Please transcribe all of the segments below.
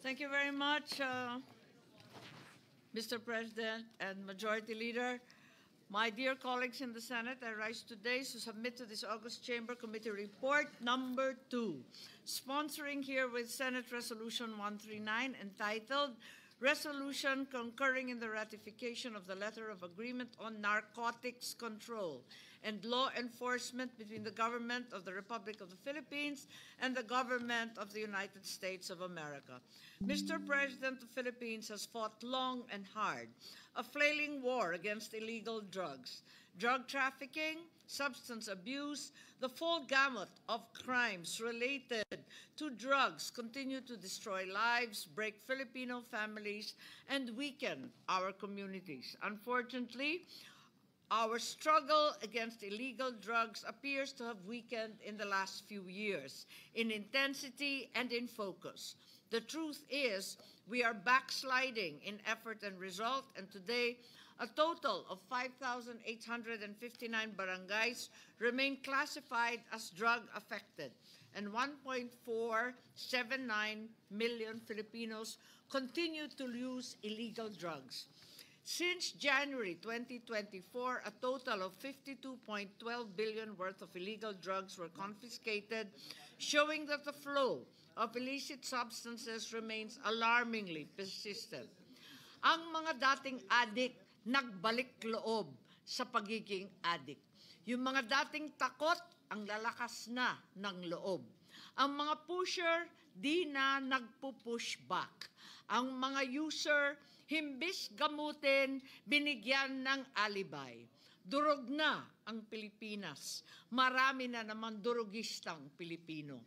Thank you very much, Mr. President and Majority Leader. My dear colleagues in the Senate, I rise today to submit to this August Chamber Committee Report number 2, sponsoring here with Senate Resolution 139 entitled Resolution Concurring in the Ratification of the Letter of Agreement on Narcotics Control and Law Enforcement between the Government of the Republic of the Philippines and the Government of the United States of America. Mr. President, the Philippines has fought long and hard a flailing war against illegal drugs, drug trafficking, substance abuse, the full gamut of crimes related to drugs continue to destroy lives, break Filipino families, and weaken our communities. Unfortunately, our struggle against illegal drugs appears to have weakened in the last few years in intensity and in focus. The truth is, we are backsliding in effort and result, and today, a total of 5,859 barangays remain classified as drug-affected, and 1.479 million Filipinos continue to use illegal drugs. Since January 2024, a total of 52.12 billion worth of illegal drugs were confiscated, showing that the flow of illicit substances remains alarmingly persistent. Ang mga dating adik nagbalik loob sa pagiging adik. Yung mga dating takot, ang lalakas na ng loob. Ang mga pusher, di na nagpo-push back. Ang mga user, himbis gamutin, binigyan ng alibay. Durog na ang Pilipinas. Marami na naman durugistang Pilipino.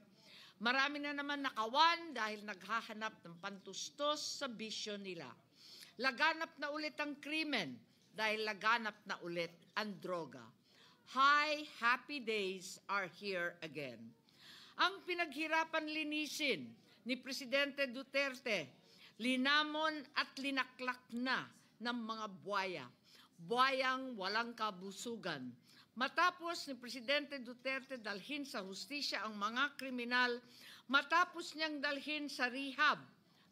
Marami na naman nakawan dahil naghahanap ng pantustos sa bisyo nila. Laganap na ulit ang krimen dahil laganap na ulit ang droga. High, happy days are here again. Ang pinaghirapan linisin ni Presidente Duterte, linamon at linaklak na ng mga buwaya. Buwayang walang kabusugan. Matapos ni Presidente Duterte dalhin sa hustisya ang mga kriminal, matapos niyang dalhin sa rehab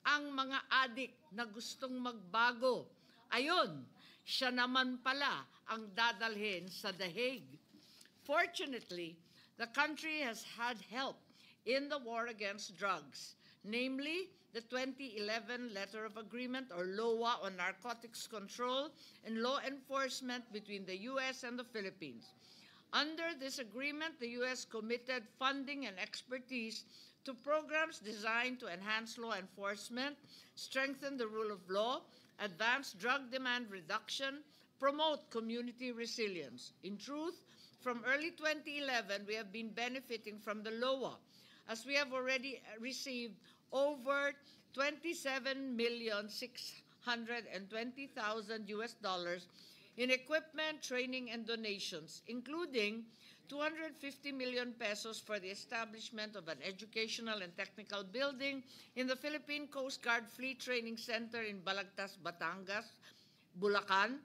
ang mga adik na gustong magbago. Ayon, siya naman pala ang dadalhin sa The Hague. Fortunately, the country has had help in the war against drugs, namely the 2011 Letter of Agreement or LOA on Narcotics Control and Law Enforcement between the U.S. and the Philippines. Under this agreement, the U.S. committed funding and expertise to programs designed to enhance law enforcement, strengthen the rule of law, advance drug demand reduction, promote community resilience. In truth, from early 2011, we have been benefiting from the LOA, as we have already received over $27,620,000 US in equipment, training, and donations, including 250 million pesos for the establishment of an educational and technical building in the Philippine Coast Guard Fleet Training Center in Balagtas, Batangas, Bulacan,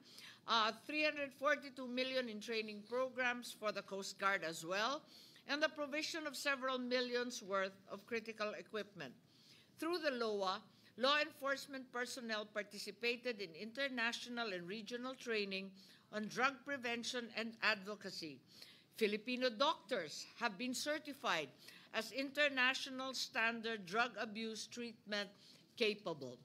342 million in training programs for the Coast Guard as well, and the provision of several millions worth of critical equipment. Through the LOA, law enforcement personnel participated in international and regional training on drug prevention and advocacy. Filipino doctors have been certified as international standard drug abuse treatment capable.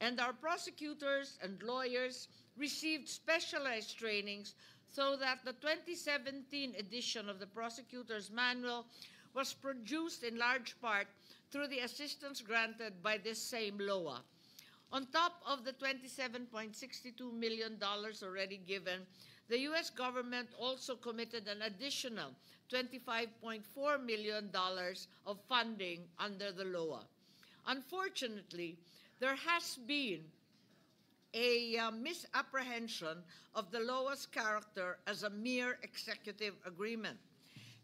And our prosecutors and lawyers received specialized trainings so that the 2017 edition of the Prosecutor's Manual was produced in large part through the assistance granted by this same LOA. On top of the $27.62 million already given, the U.S. government also committed an additional $25.4 million of funding under the LOA. Unfortunately, there has been a misapprehension of the LOA's character as a mere executive agreement.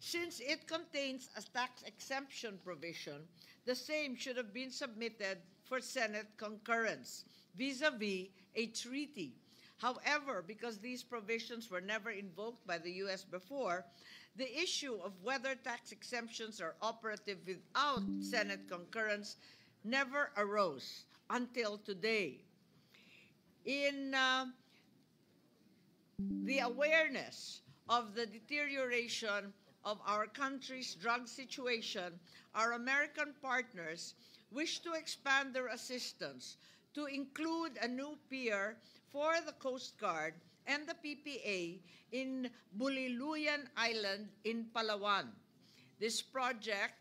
Since it contains a tax exemption provision, the same should have been submitted for Senate concurrence vis-a-vis a treaty. However, because these provisions were never invoked by the U.S. before, the issue of whether tax exemptions are operative without Senate concurrence never arose until today. In the awareness of the deterioration of our country's drug situation, our American partners wish to expand their assistance to include a new pier for the Coast Guard and the PPA in Buliluyan Island in Palawan. This project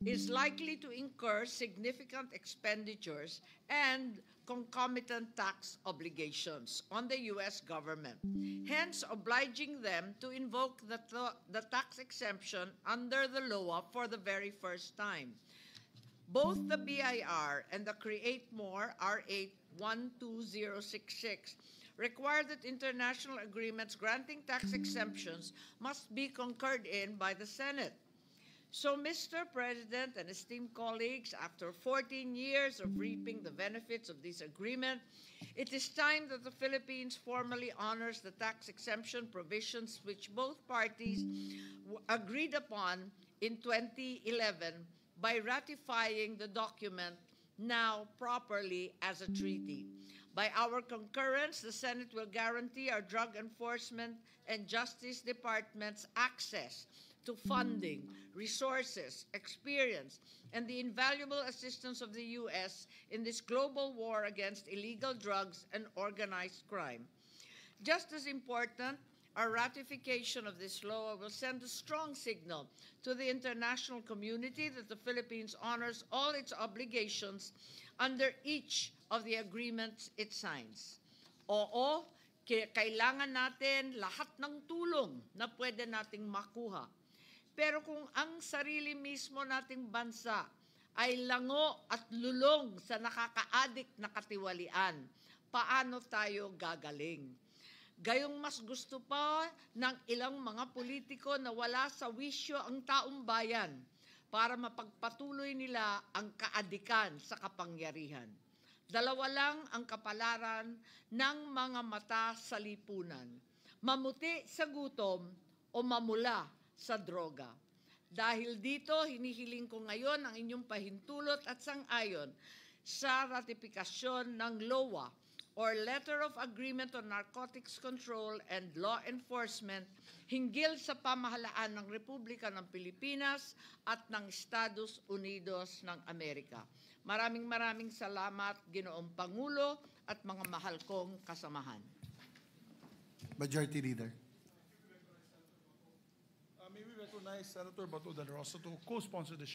is likely to incur significant expenditures and concomitant tax obligations on the U.S. government, hence obliging them to invoke the tax exemption under the LOA for the very first time. Both the BIR and the Create More R8 12066 require that international agreements granting tax exemptions must be concurred in by the Senate. So, Mr. President and esteemed colleagues, after 14 years of reaping the benefits of this agreement, it is time that the Philippines formally honors the tax exemption provisions which both parties agreed upon in 2011 by ratifying the document now properly as a treaty. By our concurrence, the Senate will guarantee our drug enforcement and justice departments access to funding, resources, experience, and the invaluable assistance of the U.S. in this global war against illegal drugs and organized crime. Just as important, our ratification of this law will send a strong signal to the international community that the Philippines honors all its obligations under each of the agreements it signs. Oo, kailangan natin lahat ng tulong na pwede nating makuha. Pero kung ang sarili mismo nating bansa ay lango at lulong sa nakaka-addict na katiwalian, paano tayo gagaling? Gayong mas gusto pa ng ilang mga politiko na wala sa wisyo ang taong bayan para mapagpatuloy nila ang kaadikan sa kapangyarihan. Dalawa lang ang kapalaran ng mga mata sa lipunan: mamuti sa gutom o mamula sa droga. Dahil dito, hinihiling ko ngayon ang inyong pahintulot at sang-ayon sa ratifikasyon ng LOA or Letter of Agreement on Narcotics Control and Law Enforcement hinggil sa pamahalaan ng Republika ng Pilipinas at ng Estados Unidos ng Amerika. Maraming salamat, Ginoong Pangulo at mga mahal kong kasamahan. Majority Leader. May we recognize Senator Bato de la Rosa to co-sponsor the